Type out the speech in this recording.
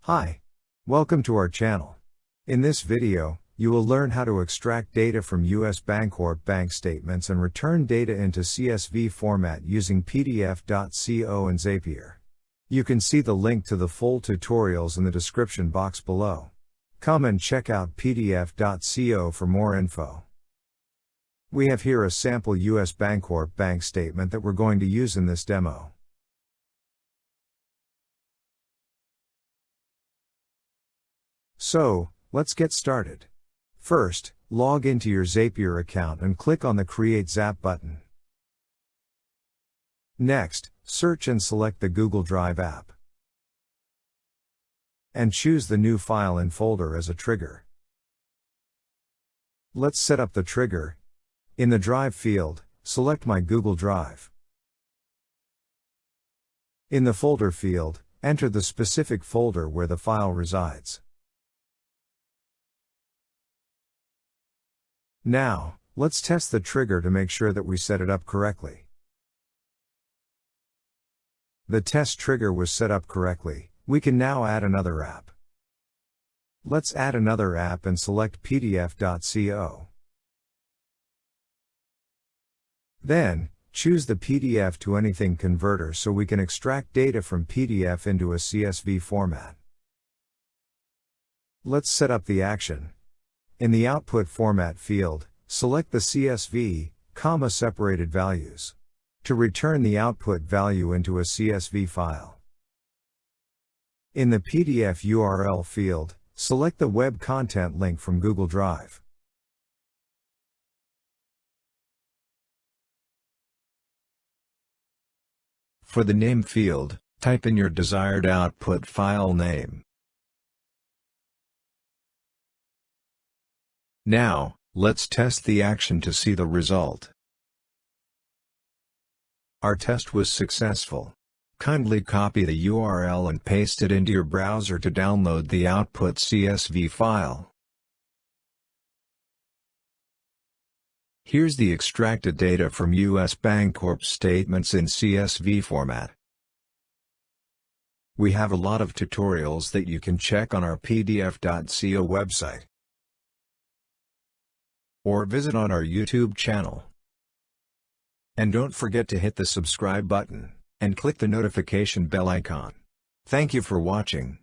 Hi. Welcome to our channel. In this video, you will learn how to extract data from US Bancorp bank statements and return data into CSV format using PDF.co and Zapier. You can see the link to the full tutorials in the description box below. Come and check out PDF.co for more info. We have here a sample US Bancorp bank statement that we're going to use in this demo. So, let's get started. First, log into your Zapier account and click on the Create Zap button. Next, search and select the Google Drive app. And choose the new file in folder as a trigger. Let's set up the trigger. In the Drive field, select My Google Drive. In the Folder field, enter the specific folder where the file resides. Now, let's test the trigger to make sure that we set it up correctly. The test trigger was set up correctly. We can now add another app. Let's add another app and select PDF.co. Then, choose the PDF to anything converter so we can extract data from PDF into a CSV format. Let's set up the action. In the Output Format field, select the CSV, separated values. To return the output value into a CSV file. In the PDF URL field, select the web content link from Google Drive. For the name field, type in your desired output file name. Now, let's test the action to see the result. Our test was successful. Kindly copy the URL and paste it into your browser to download the output CSV file. Here's the extracted data from US Bancorp statements in CSV format. We have a lot of tutorials that you can check on our PDF.co website. Or visit on our YouTube channel. And don't forget to hit the subscribe button, and click the notification bell icon. Thank you for watching.